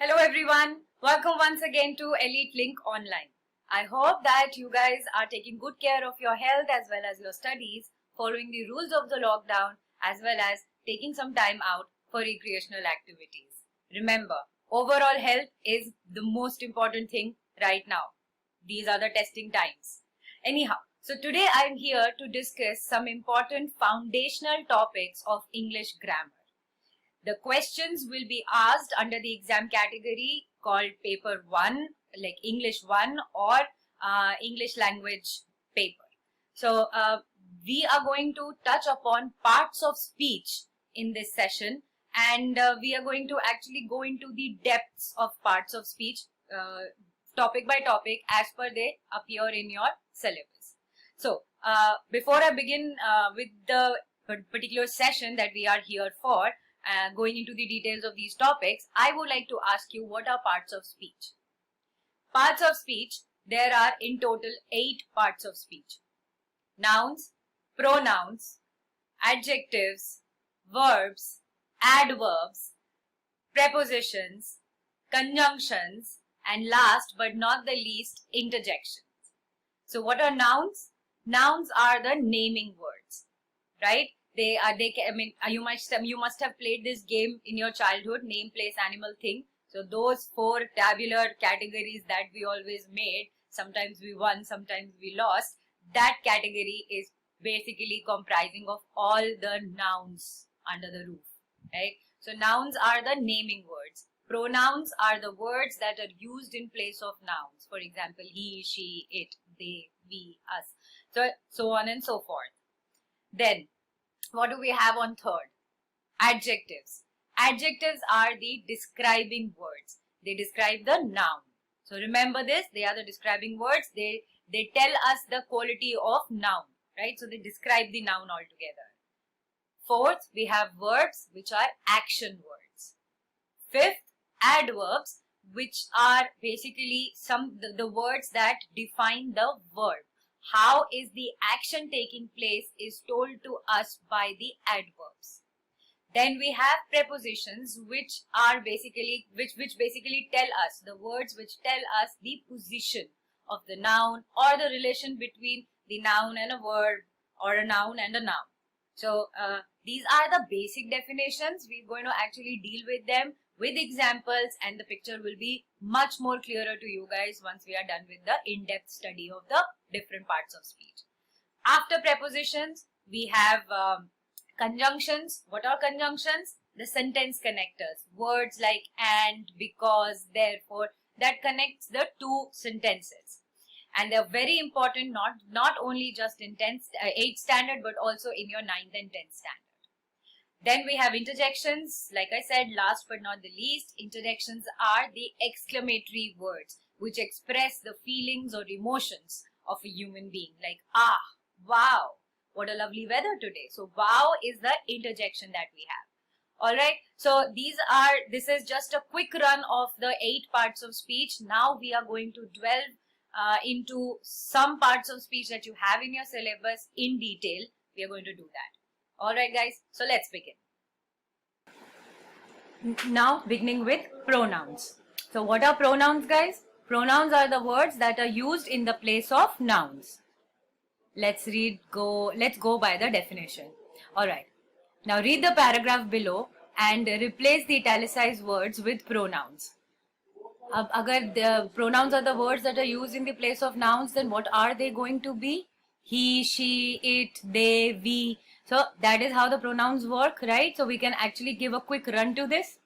Hello everyone, welcome once again to Elite Link Online. I hope that you guys are taking good care of your health as well as your studies, following the rules of the lockdown as well as taking some time out for recreational activities. Remember, overall health is the most important thing right now. These are the testing times. Anyhow, so today I am here to discuss some important foundational topics of English grammar. The questions will be asked under the exam category called paper 1, like English 1 or English language paper. So we are going to touch upon parts of speech in this session, and we are going to actually go into the depths of parts of speech topic by topic as per they appear in your syllabus. So before I begin with the particular session that we are here for, going into the details of these topics, I would like to ask you, what are parts of speech? Parts of speech, there are in total 8 parts of speech. Nouns, pronouns, adjectives, verbs, adverbs, prepositions, conjunctions, and last but not the least, interjections. So what are nouns? Nouns are the naming words, right? You must have played this game in your childhood, name, place, animal, thing. So those 4 tabular categories that we always made, sometimes we won, sometimes we lost, that category is basically comprising of all the nouns under the roof, right? So nouns are the naming words. Pronouns are the words that are used in place of nouns. For example, he, she, it, they, we, us. So on and so forth. Then, what do we have on third? Adjectives. Adjectives are the describing words. They describe the noun. So remember this, they are the describing words. They tell us the quality of noun, right? So they describe the noun altogether. Fourth, we have verbs, which are action words. Fifth, adverbs, which are basically the words that define the verb. How is the action taking place is told to us by the adverbs. Then we have prepositions, which are basically tell us the words which tell us the position of the noun or the relation between the noun and a verb or a noun and a noun. So these are the basic definitions. We're going to actually deal with them with examples, and the picture will be much more clearer to you guys once we are done with the in-depth study of the different parts of speech. After prepositions, we have conjunctions. What are conjunctions? The sentence connectors. Words like and, because, therefore, that connects the 2 sentences. And they're very important, not only just in 8th standard, but also in your 9th and 10th standard. Then we have interjections. Like I said, last but not the least, interjections are the exclamatory words which express the feelings or emotions of a human being, like ah, wow, what a lovely weather today. So wow is the interjection that we have. Alright, so this is just a quick run of the 8 parts of speech. Now we are going to delve into some parts of speech that you have in your syllabus in detail. We are going to do that. Alright guys, so let's begin. Now beginning with pronouns. So what are pronouns, guys? Pronouns are the words that are used in the place of nouns. Let's go by the definition. Alright, now read the paragraph below and replace the italicized words with pronouns. Agar the pronouns are the words that are used in the place of nouns, then what are they going to be? He, she, it, they, we. So that is how the pronouns work, right? So we can actually give a quick run to this.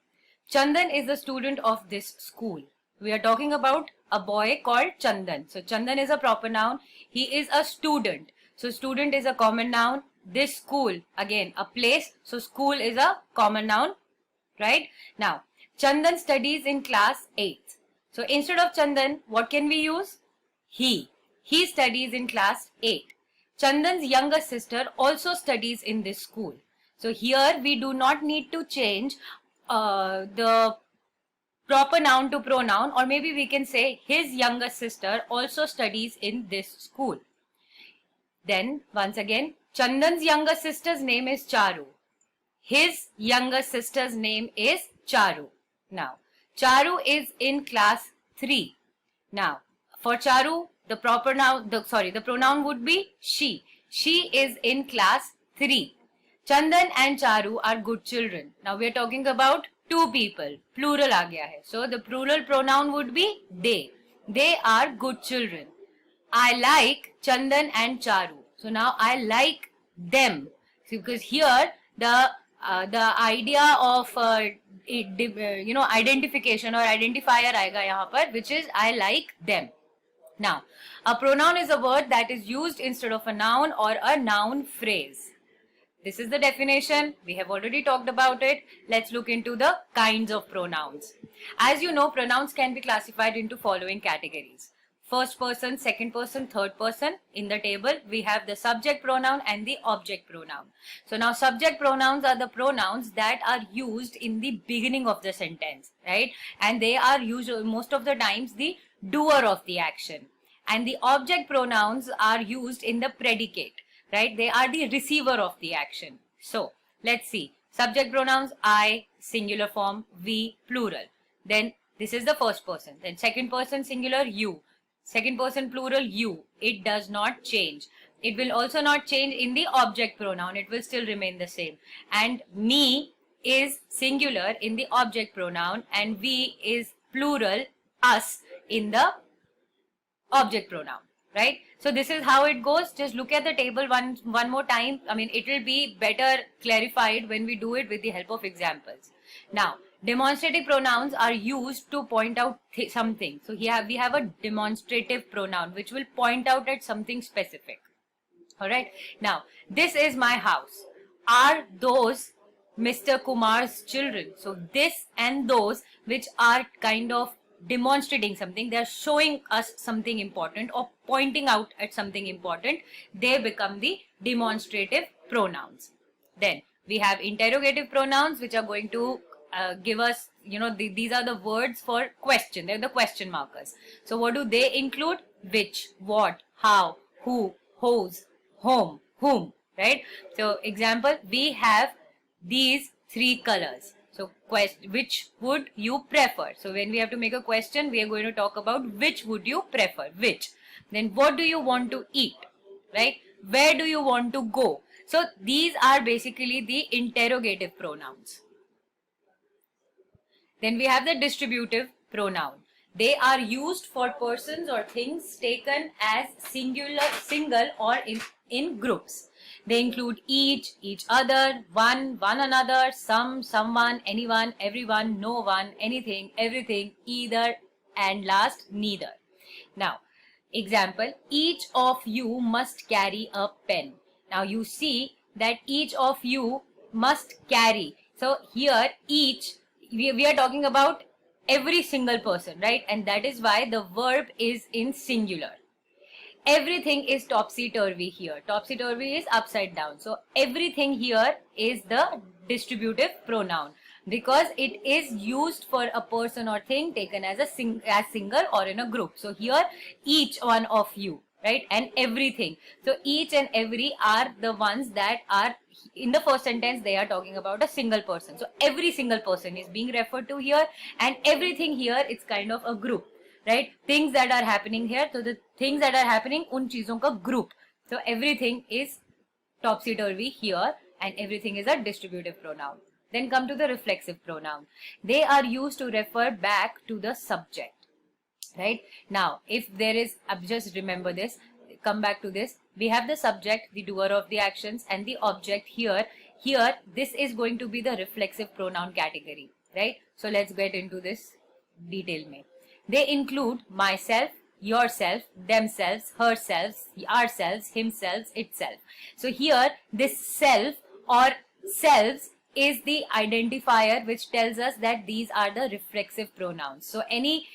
Chandan is the student of this school. We are talking about a boy called Chandan. So Chandan is a proper noun. He is a student. So student is a common noun. This school, again, a place. So school is a common noun, right? Now, Chandan studies in class 8th. So instead of Chandan, what can we use? He. He studies in class 8. Chandan's younger sister also studies in this school. So here we do not need to change the proper noun to pronoun, or maybe we can say his younger sister also studies in this school. Then once again, Chandan's younger sister's name is Charu. His younger sister's name is Charu. Now, Charu is in class 3. Now, for Charu, the pronoun would be she. She is in class 3. Chandan and Charu are good children. Now we are talking about two people. Plural aa gaya hai. So the plural pronoun would be they. They are good children. I like Chandan and Charu. So now I like them. So because here the idea of identification or identifier आएगा यहाँ पर, which is I like them. Now, a pronoun is a word that is used instead of a noun or a noun phrase. This is the definition. We have already talked about it. Let's look into the kinds of pronouns. As you know, pronouns can be classified into following categories. First person, second person, third person. In the table, we have the subject pronoun and the object pronoun. So now subject pronouns are the pronouns that are used in the beginning of the sentence, right? And they are usually most of the times the doer of the action. And the object pronouns are used in the predicate, right? They are the receiver of the action. So let's see. Subject pronouns I, singular form, we, plural. Then this is the first person. Then second person singular, you. Second person plural, you. It does not change. It will also not change in the object pronoun. It will still remain the same. And me is singular in the object pronoun and we is plural, us, in the object pronoun, right? So this is how it goes. Just look at the table one more time. I mean, it will be better clarified when we do it with the help of examples. Now, demonstrative pronouns are used to point out something. So here we have a demonstrative pronoun which will point out at something specific. Alright. Now, this is my house. Are those Mr. Kumar's children? So this and those which are kind of demonstrating something, they are showing us something important or pointing out at something important, they become the demonstrative pronouns. Then we have interrogative pronouns which are going to give us, these are the words for question. They're the question markers. So what do they include? Which, what, how, who, whose, whom, right? So example, we have these 3 colors. So which would you prefer? So when we have to make a question, we are going to talk about which would you prefer, which. Then what do you want to eat, right? Where do you want to go? So these are basically the interrogative pronouns. Then we have the distributive pronoun. They are used for persons or things taken as single or in groups. They include each other, one another, some, someone, anyone, everyone, no one, anything, everything, either, and last, neither. Now, example, each of you must carry a pen. Now you see that each of you must carry. So here each, we are talking about every single person, right? And that is why the verb is in singular. Everything is topsy-turvy here. Topsy-turvy is upside down. So everything here is the distributive pronoun because it is used for a person or thing taken as single or in a group. So here each one of you, right? And everything. So each and every are the ones that are in the first sentence. They are talking about a single person. So every single person is being referred to here, and everything here, it's kind of a group, right? Things that are happening here. So the things that are happening, un cheezon ka group. So everything is topsy-turvy here, and everything is a distributive pronoun. Then come to the reflexive pronoun. They are used to refer back to the subject, right? Now, if there is, just remember this, come back to this. We have the subject, the doer of the actions, and the object here. Here, this is going to be the reflexive pronoun category, right? So let's get into this detail mein. They include myself, yourself, themselves, herself, ourselves, himself, itself. So here, this self or selves is the identifier which tells us that these are the reflexive pronouns. So any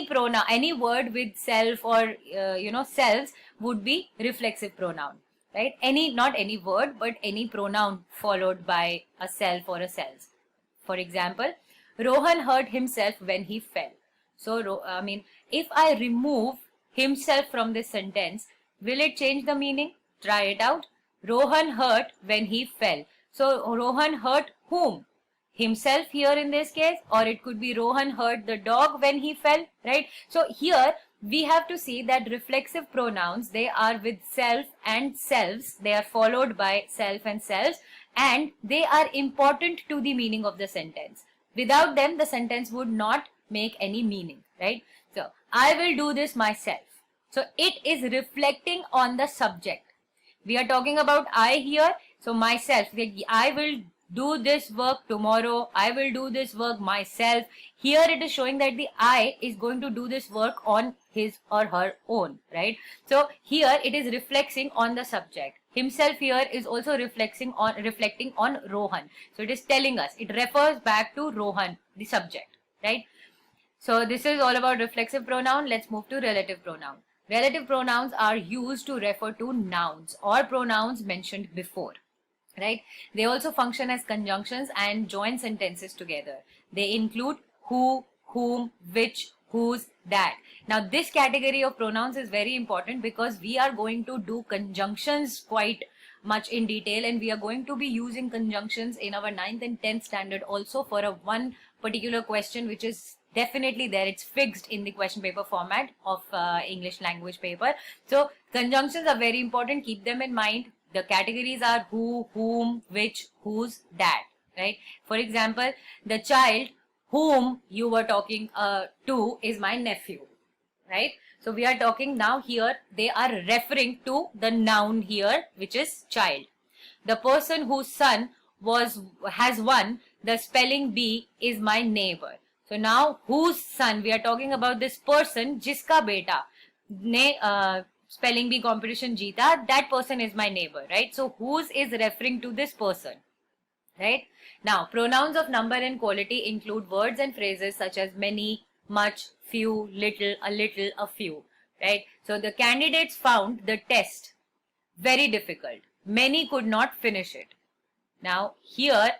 pronoun, any word with self or selves would be reflexive pronoun, right? Not any word, but any pronoun followed by a self or a selves. For example, Rohan hurt himself when he fell. So if I remove himself from this sentence, will it change the meaning? Try it out. Rohan hurt when he fell. So Rohan hurt whom? himself here in this case, or it could be Rohan hurt the dog when he fell, right? So here we have to see that reflexive pronouns, they are with self and selves, they are followed by self and selves, and they are important to the meaning of the sentence. Without them, the sentence would not make any meaning, right? So I will do this myself. So it is reflecting on the subject. We are talking about I here. So myself, I will do this work tomorrow. I will do this work myself. Here it is showing that the I is going to do this work on his or her own, right? So here it is reflecting on the subject. Himself here is also reflecting on Rohan. So it is telling us, it refers back to Rohan, the subject, right? So this is all about reflexive pronoun. Let's move to relative pronoun. Relative pronouns are used to refer to nouns or pronouns mentioned before, right? They also function as conjunctions and join sentences together. They include who, whom, which, whose, that. Now this category of pronouns is very important because we are going to do conjunctions quite much in detail, and we are going to be using conjunctions in our 9th and 10th standard also for a one particular question which is definitely there. It's fixed in the question paper format of English language paper. So conjunctions are very important. Keep them in mind. The categories are who, whom, which, whose, that, right? For example, the child whom you were talking to is my nephew, right? So we are talking now here, they are referring to the noun here, which is child. The person whose son has won the spelling bee is my neighbor. So now whose son, we are talking about this person jiska beta ne spelling bee competition jeeta, that person is my neighbor, right? So whose is referring to this person, right? Now pronouns of number and quality include words and phrases such as many, much, few, little, a few, right? So the candidates found the test very difficult. Many could not finish it. Now here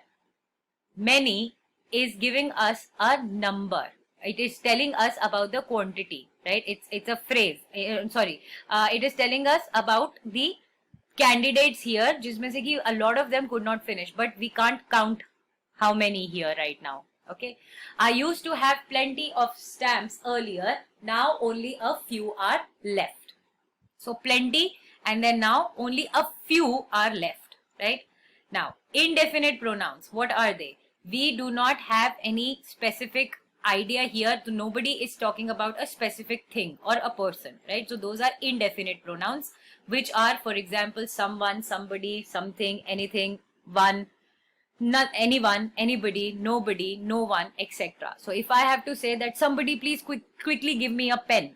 many is giving us a number. It is telling us about the quantity, right? It's a phrase. It is telling us about the candidates here, जिसमें से कि a lot of them could not finish, but we can't count how many here right now. Okay, I used to have plenty of stamps earlier. Now only a few are left. So plenty, and then now only a few are left, right? Now indefinite pronouns, what are they? We do not have any specific idea here. So nobody is talking about a specific thing or a person, right? So those are indefinite pronouns, which are, for example, someone, somebody, something, anything, one, not anyone, anybody, nobody, no one, etc. So if I have to say that somebody please quickly give me a pen,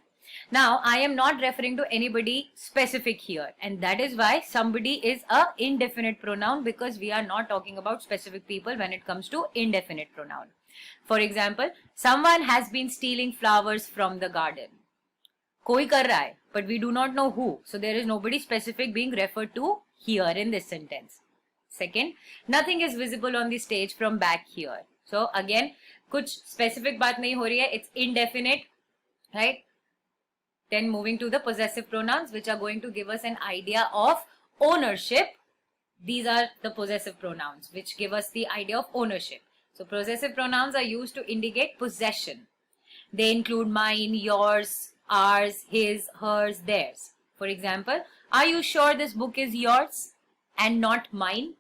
now I am not referring to anybody specific here, and that is why somebody is a indefinite pronoun, because we are not talking about specific people when it comes to indefinite pronoun. For example, someone has been stealing flowers from the garden. Koi kar raha hai, but we do not know who, so there is nobody specific being referred to here in this sentence. Second, nothing is visible on the stage from back here. So again, कुछ specific बात नहीं हो रही है, it's indefinite, right? Then moving to the possessive pronouns, which are going to give us an idea of ownership. These are the possessive pronouns which give us the idea of ownership. So possessive pronouns are used to indicate possession. They include mine, yours, ours, his, hers, theirs. For example, are you sure this book is yours and not mine?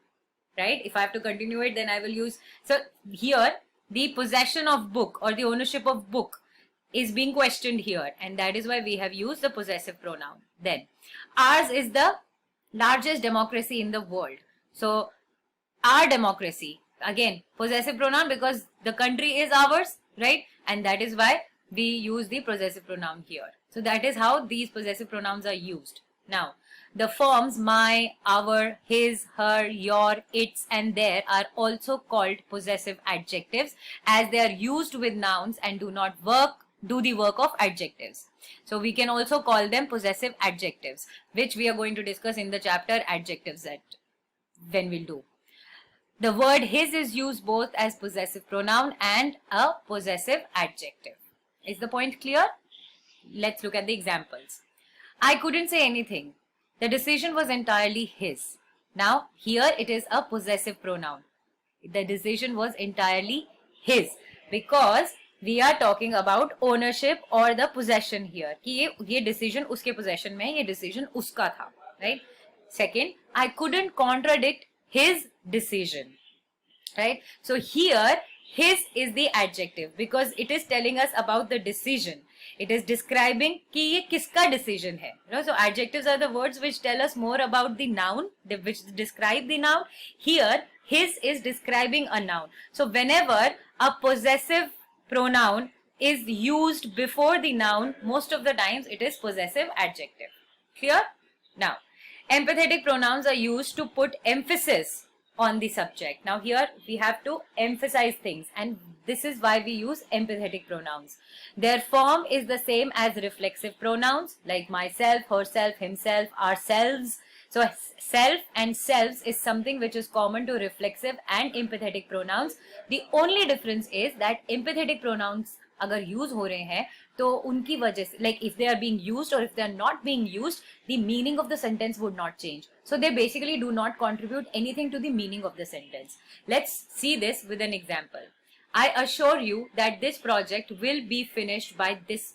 Right? If I have to continue it, then I will use. So here, the possession of book or the ownership of book is being questioned here, and that is why we have used the possessive pronoun. Then ours is the largest democracy in the world. So our democracy, again possessive pronoun, because the country is ours, right? And that is why we use the possessive pronoun here. So that is how these possessive pronouns are used. Now the forms my, our, his, her, your, its and their are also called possessive adjectives, as they are used with nouns and do the work of adjectives. So we can also call them possessive adjectives, which we are going to discuss in the chapter adjectives that when we'll do. The word his is used both as possessive pronoun and a possessive adjective. Is the point clear? Let's look at the examples. I couldn't say anything. The decision was entirely his. Now here it is a possessive pronoun. The decision was entirely his, because we are talking about ownership or the possession here, कि ये decision उसके possession में है, ये decision उसका था, right? Second, I couldn't contradict his decision, right? So here his is the adjective because it is telling us about the decision. It is describing कि ये किसका decision है. So adjectives are the words which tell us more about the noun, which describe the noun. Here his is describing a noun. So whenever a possessive pronoun is used before the noun, most of the times it is possessive adjective. Clear? Now, empathetic pronouns are used to put emphasis on the subject. Now here we have to emphasize things, and this is why we use empathetic pronouns. Their form is the same as reflexive pronouns like myself, herself, himself, ourselves. So self and selves is something which is common to reflexive and empathetic pronouns. The only difference is that empathetic pronouns अगर use हो रहे हैं तो उनकी वजह से, like if they are being used or if they are not being used, the meaning of the sentence would not change. So they basically do not contribute anything to the meaning of the sentence. Let's see this with an example. I assure you that this project will be finished by this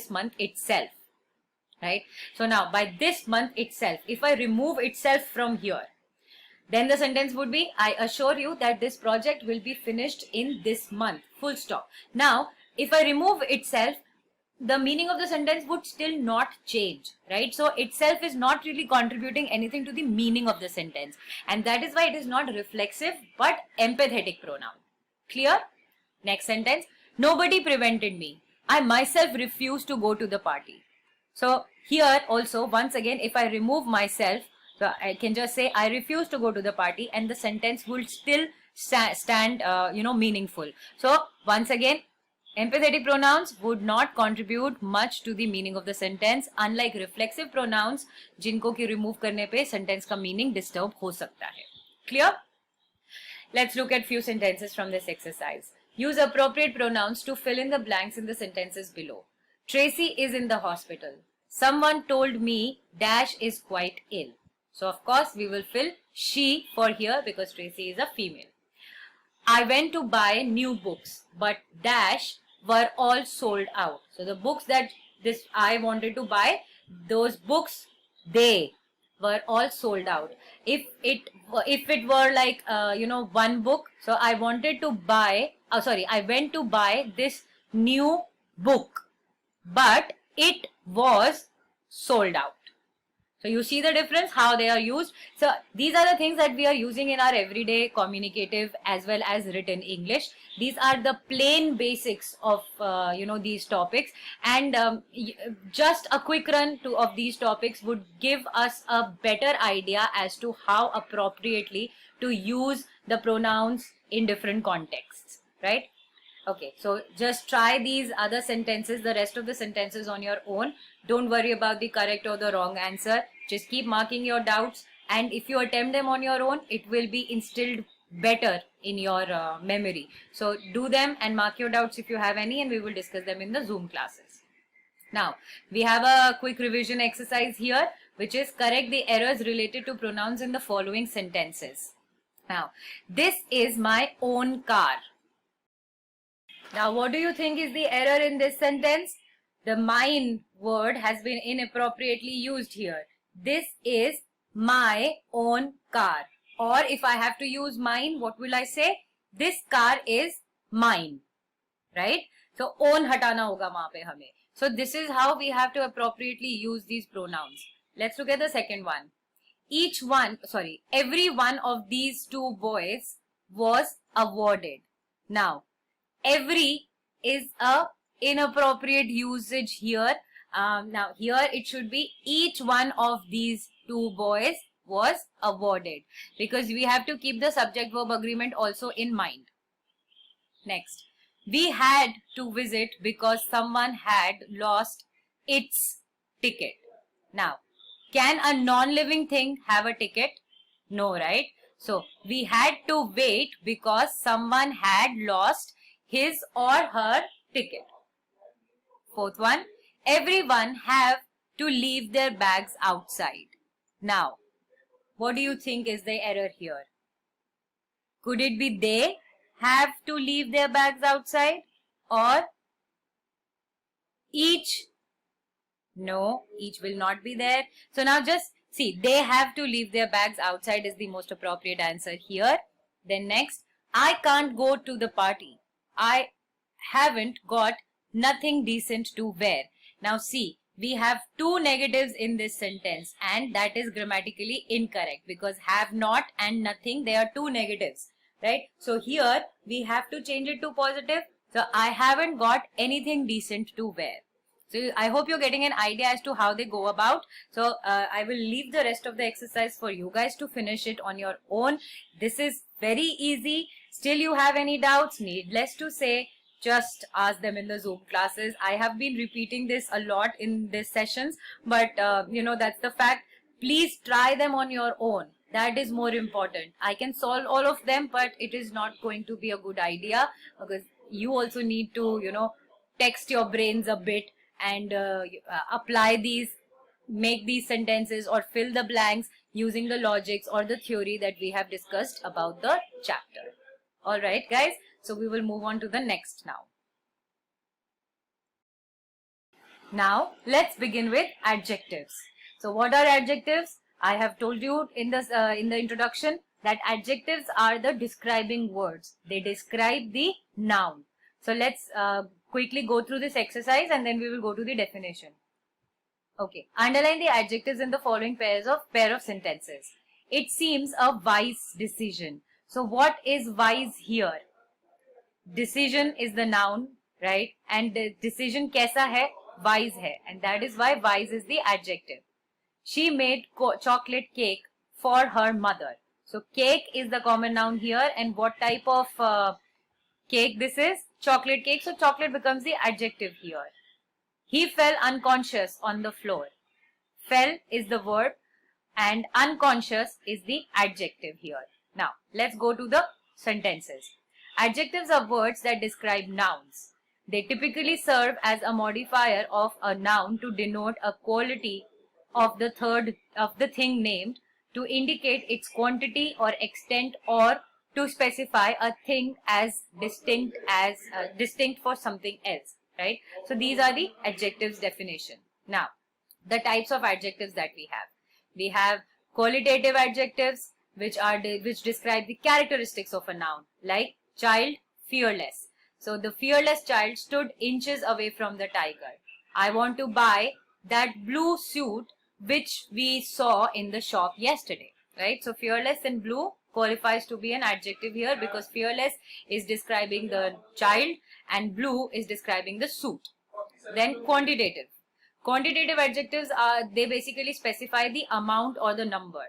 month itself. Right? So now by this month itself, if I remove itself from here, then the sentence would be I assure you that this project will be finished in this month. Full stop. Now if I remove itself, the meaning of the sentence would still not change, right? So itself is not really contributing anything to the meaning of the sentence, and that is why it is not reflexive but empathetic pronoun. Clear? Next sentence. Nobody prevented me. I myself refused to go to the party. So here also, once again, if I remove myself, so I can just say I refuse to go to the party, and the sentence will still stand meaningful. So once again, empathetic pronouns would not contribute much to the meaning of the sentence, unlike reflexive pronouns जिनको कि remove करने पे sentence का meaning disturb हो सकता है. Clear? Let's look at few sentences from this exercise. Use appropriate pronouns to fill in the blanks in the sentences below. Tracy is in the hospital. Someone told me Dash is quite ill. So of course we will fill she for here because Tracy is a female. I went to buy new books, but Dash were all sold out. So the books that I wanted to buy, those books, they were all sold out. If it were like one book, so I wanted to buy, I went to buy this new book, but it was sold out. So you see the difference, how they are used. So these are the things that we are using in our everyday communicative as well as written English. These are the plain basics of these topics, and just a quick run of these topics would give us a better idea as to how appropriately to use the pronouns in different contexts, right? Okay, so just try these other sentences, the rest of the sentences on your own. Don't worry about the correct or the wrong answer. Just keep marking your doubts, and if you attempt them on your own, it will be instilled better in your memory. So do them and mark your doubts if you have any, and we will discuss them in the Zoom classes. Now, we have a quick revision exercise here, which is correct the errors related to pronouns in the following sentences. Now, this is my own car. Now, what do you think is the error in this sentence? The mine word has been inappropriately used here. This is my own car. Or if I have to use mine, what will I say? This car is mine. Right? So, own hatana hoga wahan pe hame. So, this is how we have to appropriately use these pronouns. Let's look at the second one. Every one of these two boys was awarded. Now, every is a inappropriate usage here. Now here it should be each one of these two boys was awarded, because we have to keep the subject verb agreement also in mind. Next, we had to visit because someone had lost its ticket. Now, can a non-living thing have a ticket? No, right? So we had to wait because someone had lost his or her ticket. Fourth one, everyone have to leave their bags outside. Now, what do you think is the error here? Could it be they have to leave their bags outside, or each? No, each will not be there. So now just see, they have to leave their bags outside is the most appropriate answer here. Then next, I can't go to the party. I haven't got nothing decent to wear. Now see, we have two negatives in this sentence, and that is grammatically incorrect because have not and nothing, they are two negatives, right? So here we have to change it to positive. So I haven't got anything decent to wear. So I hope you're getting an idea as to how they go about. So I will leave the rest of the exercise for you guys to finish it on your own. This is very easy. Still you have any doubts, needless to say, just ask them in the Zoom classes. I have been repeating this a lot in these sessions, but you know, that's the fact. Please try them on your own. That is more important. I can solve all of them, but it is not going to be a good idea because you also need to, you know, text your brains a bit and apply these, make these sentences or fill the blanks using the logics or the theory that we have discussed about the chapter. Alright guys, so we will move on to the next now. Now let's begin with adjectives. So what are adjectives? I have told you in the introduction that adjectives are the describing words. They describe the noun. So let's quickly go through this exercise and then we will go to the definition. Okay, underline the adjectives in the following pair of sentences. It seems a wise decision. So what is wise here? Decision is the noun, right? And the decision kaisa hai? Wise hai. And that is why wise is the adjective. She made chocolate cake for her mother. So cake is the common noun here, and what type of cake this is? Chocolate cake. So chocolate becomes the adjective here. He fell unconscious on the floor. Fell is the verb and unconscious is the adjective here. Now let's go to the sentences. Adjectives are words that describe nouns. They typically serve as a modifier of a noun to denote a quality of the thing named, to indicate its quantity or extent, or to specify a thing as distinct for something else, right? So these are the adjectives definition. Now the types of adjectives that we have qualitative adjectives which describe the characteristics of a noun, like child, fearless. So the fearless child stood inches away from the tiger. I want to buy that blue suit which we saw in the shop yesterday, right? So fearless in blue qualifies to be an adjective here because fearless is describing the child and blue is describing the suit. Then quantitative. Quantitative adjectives they basically specify the amount or the number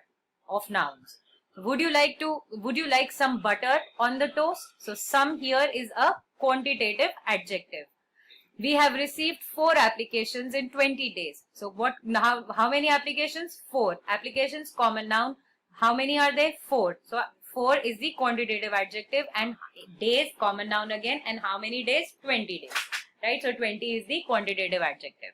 of nouns. Would you like some butter on the toast? So some here is a quantitative adjective. We have received 4 applications in 20 days. So how many applications? 4 applications, common noun. How many are they? 4. So 4 is the quantitative adjective, and days, common noun again, and how many days? 20 days, right? So 20 is the quantitative adjective.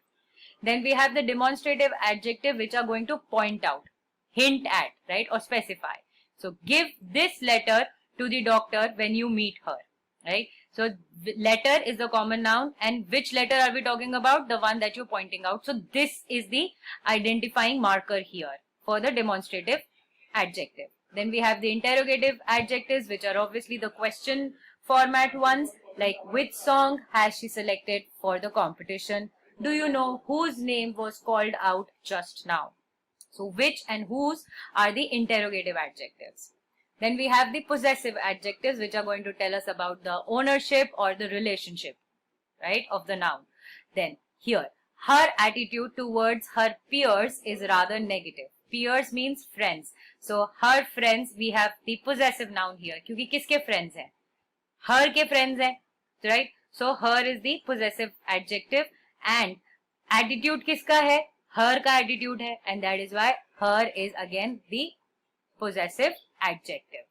Then we have the demonstrative adjective which are going to point out, hint at, right, or specify. So give this letter to the doctor when you meet her, right? So letter is the common noun, and which letter are we talking about? The one that you're pointing out. So this is the identifying marker here for the demonstrative adjective. Then we have the interrogative adjectives which are obviously the question format ones, like which song has she selected for the competition? Do you know whose name was called out just now? So which and whose are the interrogative adjectives. Then we have the possessive adjectives which are going to tell us about the ownership or the relationship, right, of the noun. Then here, her attitude towards her peers is rather negative. Peers means friends. So her friends, we have the possessive noun here. क्योंकि किसके friends हैं? Her के friends हैं, right? So her is the possessive adjective, and attitude किसका है? Her का attitude है, and that is why her is again the possessive adjective.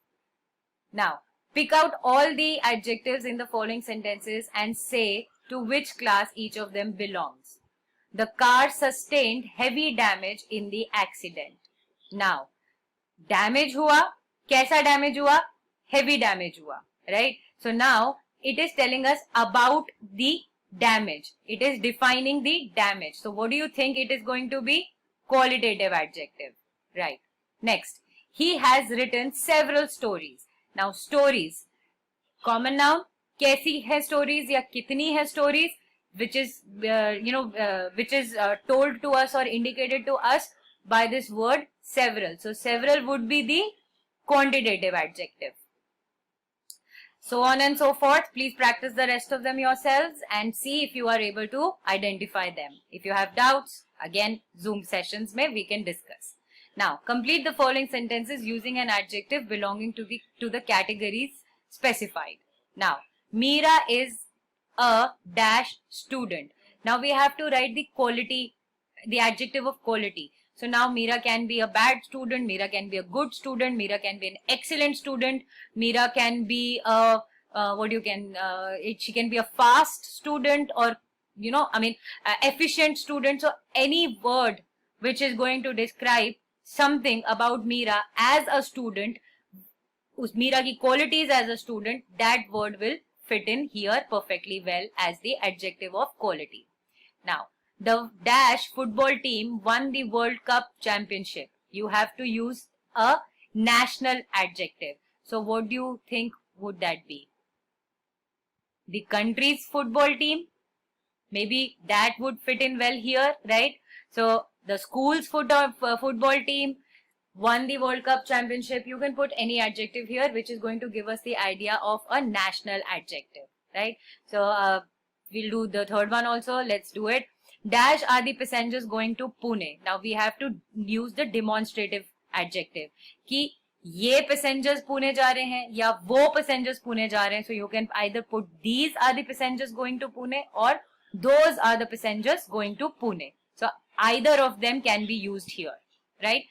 Now pick out all the adjectives in the following sentences and say to which class each of them belongs. The car sustained heavy damage in the accident. Now damage हुआ, कैसा damage हुआ? heavy damage हुआ, right? So now it is telling us about the damage. It is defining the damage. So what do you think it is going to be? Qualitative adjective, right? Next, he has written several stories. Now stories, common noun, कैसी है stories या कितनी है stories, which is told to us or indicated to us by this word several. So several would be the quantitative adjective. So on and so forth. Please practice the rest of them yourselves and see if you are able to identify them. If you have doubts, again Zoom sessions mein we can discuss. Now complete the following sentences using an adjective belonging to the categories specified. Now Meera is a dash student. Now we have to write the quality, the adjective of quality. So now Meera can be a bad student, Meera can be a good student, Meera can be an excellent student, Meera can be a she can be a fast student, or efficient student. So any word which is going to describe something about Meera as a student, Meera ki qualities as a student, that word will fit in here perfectly well as the adjective of quality. Now, the dash football team won the World Cup championship. You have to use a national adjective. So what do you think would that be? The country's football team? Maybe that would fit in well here, right? So the school's football team won the World Cup championship. You can put any adjective here which is going to give us the idea of a national adjective, right? So we'll do the third one also. Let's do it. Dash are the passengers going to Pune. Now we have to use the demonstrative adjective कि ये passengers Pune जा रहे हैं या वो passengers Pune जा रहे हैं. So you can either put these are the passengers going to Pune or those are the passengers going to Pune. So either of them can be used here, right?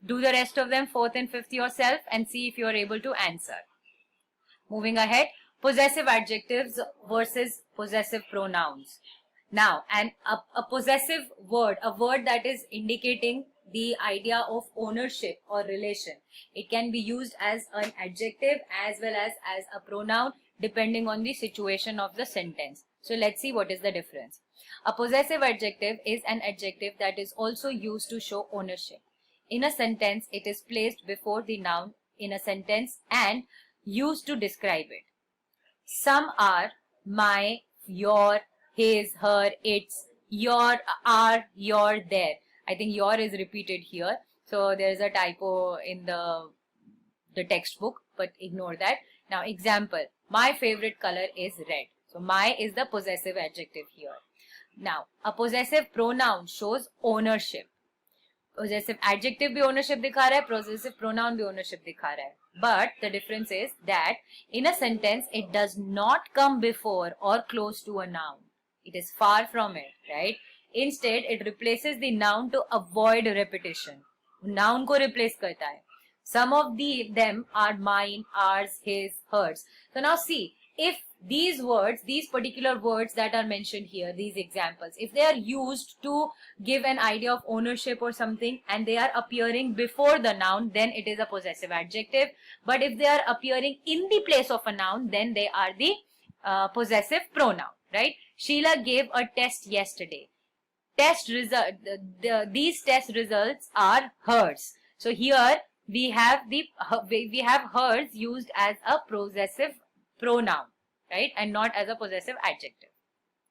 Do the rest of them, fourth and fifth yourself, and see if you are able to answer. Moving ahead, possessive adjectives versus possessive pronouns. Now, a possessive word, a word that is indicating the idea of ownership or relation. It can be used as an adjective as well as a pronoun depending on the situation of the sentence. So let's see what is the difference. A possessive adjective is an adjective that is also used to show ownership. In a sentence, it is placed before the noun in a sentence and used to describe it. Some are my, your, his, her, its, your, are, your, their. I think your is repeated here. So there is a typo in the textbook, but ignore that. Now example, my favorite color is red. So my is the possessive adjective here. Now a possessive pronoun shows ownership. Possessive adjective भी ownership दिखा रहा है, possessive pronoun भी ownership दिखा रहा है. But the difference is that in a sentence it does not come before or close to a noun. It is far from it, right? Instead, it replaces the noun to avoid repetition. Noun को replace करता है. Some of them are mine, ours, his, hers. So now see, if these words, these particular words that are mentioned here, these examples, if they are used to give an idea of ownership or something and they are appearing before the noun, then it is a possessive adjective. But if they are appearing in the place of a noun, then they are the possessive pronoun, right? Sheila gave a test yesterday. These test results are hers. So here we have hers used as a possessive pronoun, right, and not as a possessive adjective.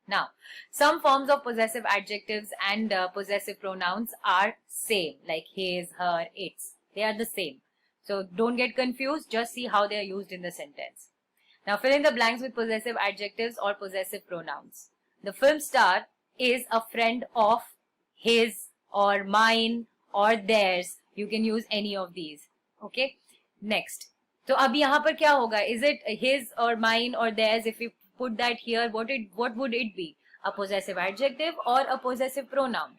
Now, some forms of possessive adjectives and possessive pronouns are same, like his, her, its. They are the same. So don't get confused. Just see how they are used in the sentence. Now fill in the blanks with possessive adjectives or possessive pronouns. The film star is a friend of his or mine or theirs. You can use any of these. Okay. Next. So अब यहाँ पर क्या होगा? Is it his or mine or theirs? If you put that here, what would it be? A possessive adjective or a possessive pronoun?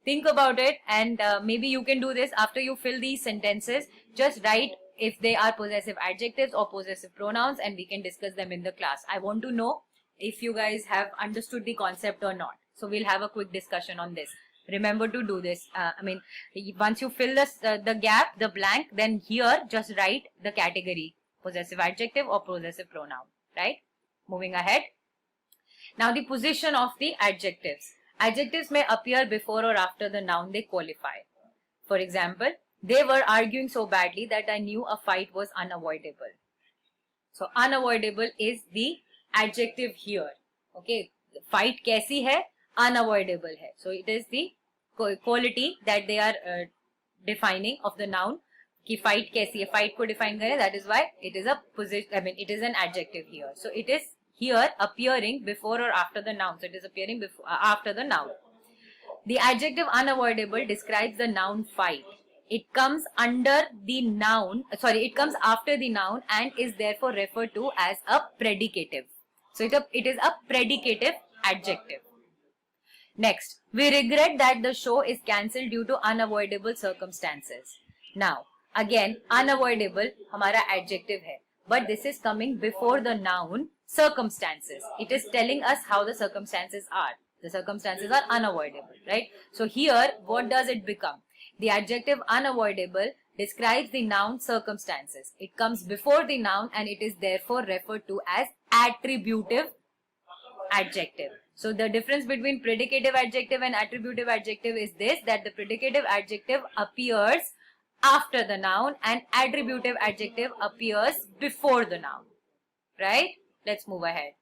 Think about it, and maybe you can do this after you fill these sentences. Just write if they are possessive adjectives or possessive pronouns, and we can discuss them in the class. I want to know if you guys have understood the concept or not. So we'll have a quick discussion on this. Remember to do this. Once you fill the gap, the blank, then here just write the category possessive adjective or possessive pronoun, right? Moving ahead. Now the position of the adjectives. Adjectives may appear before or after the noun they qualify. For example, they were arguing so badly that I knew a fight was unavoidable. So unavoidable is the adjective here. Okay, fight कैसी है? Unavoidable है. So it is the quality that they are defining of the noun. कि fight कैसी है? Fight को define करें. That is why it is a position. I mean, it is an adjective here. So it is here appearing before or after the noun. So it is appearing before after the noun. The adjective unavoidable describes the noun fight. It comes under the noun, it comes after the noun and is therefore referred to as a predicative. So it is a predicative adjective. Next, we regret that the show is cancelled due to unavoidable circumstances. Now, again, unavoidable हमारा adjective है, but this is coming before the noun circumstances. It is telling us how the circumstances are. The circumstances are unavoidable, right? So here, what does it become? The adjective unavoidable describes the noun circumstances. It comes before the noun and it is therefore referred to as attributive adjective. So the difference between predicative adjective and attributive adjective is this, that the predicative adjective appears after the noun and attributive adjective appears before the noun, right? Let's move ahead.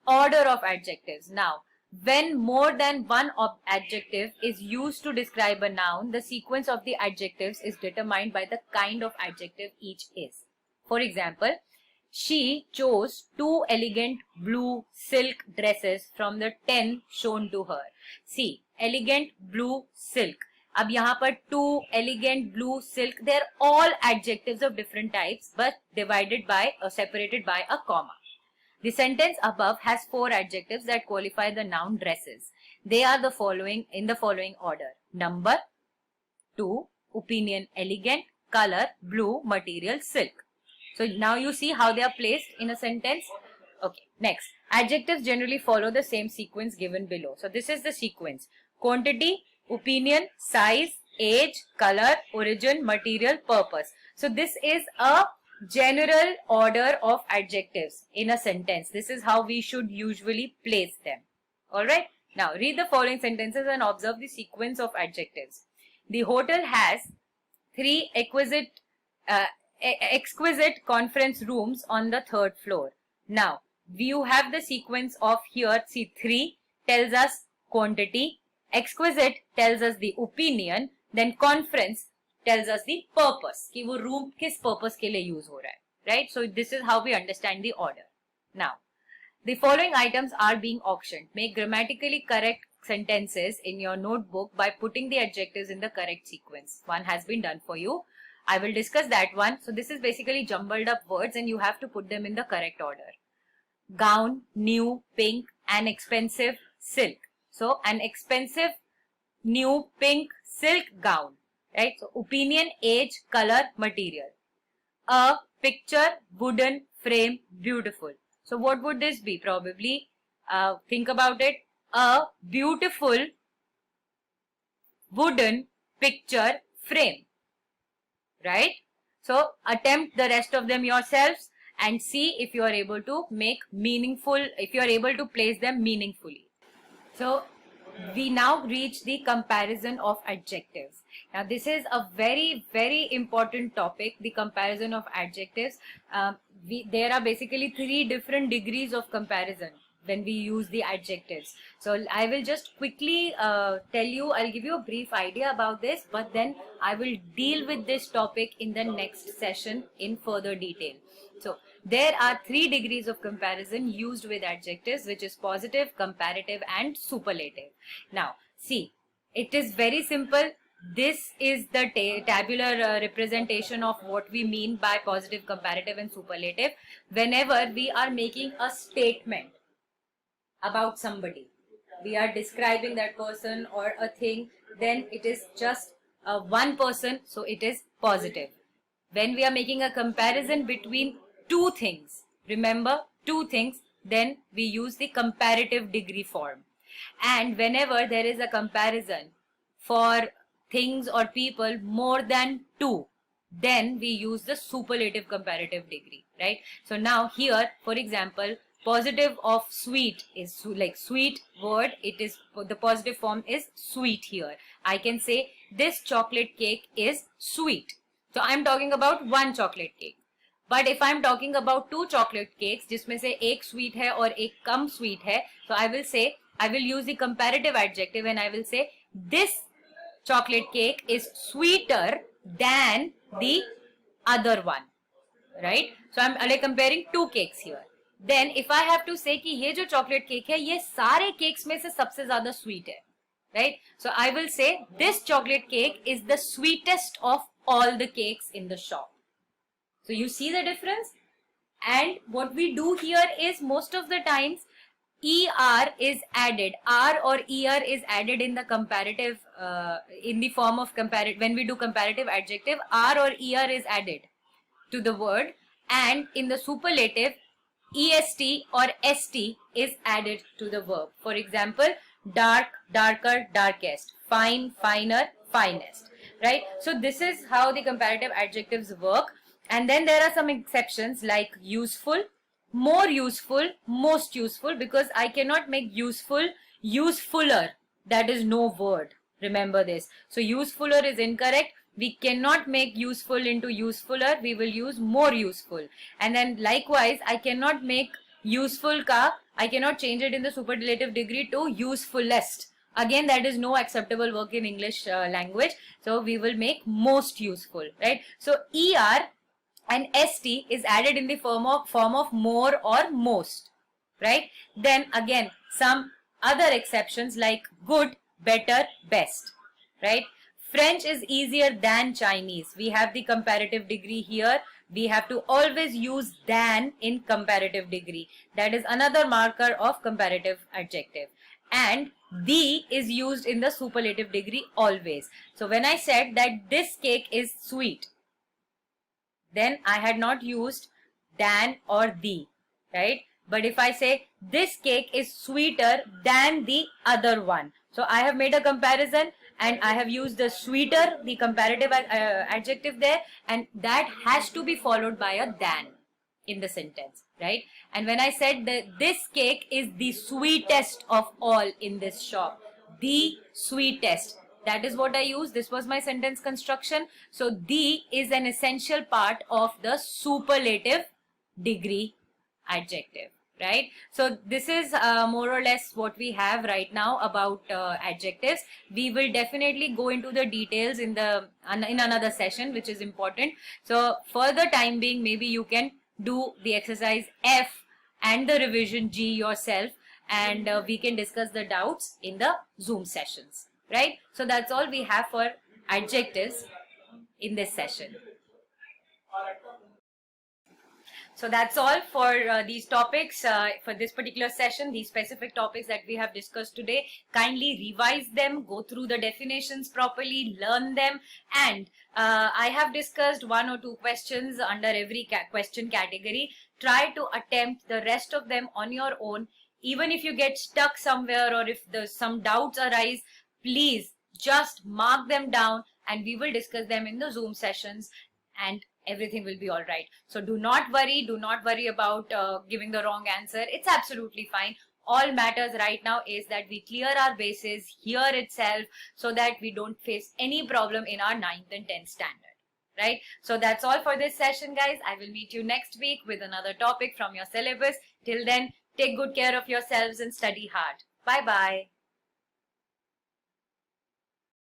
Order of adjectives. Now, when more than one adjective is used to describe a noun, the sequence of the adjectives is determined by the kind of adjective each is. For example, she chose 2 elegant blue silk dresses from the 10 shown to her. See, elegant blue silk. अब यहाँ पर 2 elegant blue silk, they are all adjectives of different types but divided by or separated by a comma. The sentence above has 4 adjectives that qualify the noun dresses. They are the following in the following order: number, 2, opinion elegant, color blue, material silk. So now you see how they are placed in a sentence. Okay, next. Adjectives generally follow the same sequence given below. So this is the sequence: quantity, opinion, size, age, color, origin, material, purpose. So this is a general order of adjectives in a sentence. This is how we should usually place them. Alright. Now read the following sentences and observe the sequence of adjectives. The hotel has 3 exquisite conference rooms on the 3rd floor. Now you have the sequence of here. See, 3 tells us quantity, exquisite tells us the opinion, then conference tells us the purpose, कि वो room किस purpose के लिए use हो रहा है, right? So this is how we understand the order. Now, the following items are being auctioned. Make grammatically correct sentences in your notebook by putting the adjectives in the correct sequence. One has been done for you. I will discuss that one. So this is basically jumbled up words and you have to put them in the correct order. Gown, new, pink, an expensive silk. So an expensive new pink silk gown. Right? So opinion, age, color, material. A picture, wooden frame, beautiful. So what would this be? Probably, think about it. A beautiful wooden picture frame. Right? So attempt the rest of them yourselves and see if you are able to make meaningful, if you are able to place them meaningfully. So we now reach the comparison of adjectives. Now this is a very, very important topic, the comparison of adjectives. There are basically 3 different degrees of comparison when we use the adjectives. So I will just quickly I'll give you a brief idea about this, but then I will deal with this topic in the next session in further detail. So there are 3 degrees of comparison used with adjectives, which is positive, comparative and superlative. Now see, it is very simple. This is the tabular representation of what we mean by positive, comparative and superlative. Whenever we are making a statement about somebody, we are describing that person or a thing, then it is just one person, so it is positive. When we are making a comparison between 2 things, remember 2 things, then we use the comparative degree form. And whenever there is a comparison for things or people more than 2, then we use the superlative comparative degree. right? So now here, for example, positive of sweet is like sweet word, it is the positive form is sweet here. I can say this chocolate cake is sweet. So I'm talking about one chocolate cake. But if I'm talking about two chocolate cakes, जिसमें से एक sweet है और एक कम sweet है, so I will use the comparative adjective and I will say this chocolate cake is sweeter than the other one, right? So I'm like comparing two cakes here. Then if I have to say कि ये जो chocolate cake है ये सारे cakes में से सबसे ज़्यादा sweet है, right? So I will say this chocolate cake is the sweetest of all the cakes in the shop. So you see the difference? And what we do here is most of the times ER is added, R or ER is added in the comparative, in the form of comparative, when we do comparative adjective, R or ER is added to the word, and in the superlative, EST or ST is added to the verb. For example, dark, darker, darkest, fine, finer, finest, right? So this is how the comparative adjectives work. And then there are some exceptions like useful, more useful, most useful, because I cannot make useful usefuller. That is no word. Remember this. So usefuller is incorrect. We cannot make useful into usefuller. We will use more useful. And then likewise, I cannot make useful ka, I cannot change it in the superlative degree to usefulest. Again, that is no acceptable work in English language. So we will make most useful, right? So ER and ST is added in the form of more or most, right? Then again, some other exceptions like good, better, best, right? French is easier than Chinese. We have the comparative degree here. We have to always use than in comparative degree. That is another marker of comparative adjective. And the is used in the superlative degree always. So when I said that this cake is sweet, then I had not used than or the, right? But if I say this cake is sweeter than the other one, so I have made a comparison and I have used the sweeter, the comparative adjective there, and that has to be followed by a than in the sentence, right? And when I said that this cake is the sweetest of all in this shop, the sweetest, that is what I use. This was my sentence construction. So the is an essential part of the superlative degree adjective, right? So this is more or less what we have right now about adjectives. We will definitely go into the details in another session, which is important. So for the time being, maybe you can do the exercise F and the revision G yourself, and we can discuss the doubts in the Zoom sessions. Right? So that's all we have for adjectives in this session. So that's all for these topics for this particular session, these specific topics that we have discussed today. Kindly revise them, go through the definitions properly, learn them, and I have discussed one or two questions under every question category. Try to attempt the rest of them on your own. Even if you get stuck somewhere or if some doubts arise, please just mark them down and we will discuss them in the Zoom sessions and everything will be all right. So do not worry about giving the wrong answer. It's absolutely fine. All matters right now is that we clear our bases here itself so that we don't face any problem in our 9th and 10th standard. Right? So that's all for this session, guys. I will meet you next week with another topic from your syllabus. Till then, take good care of yourselves and study hard. Bye-bye.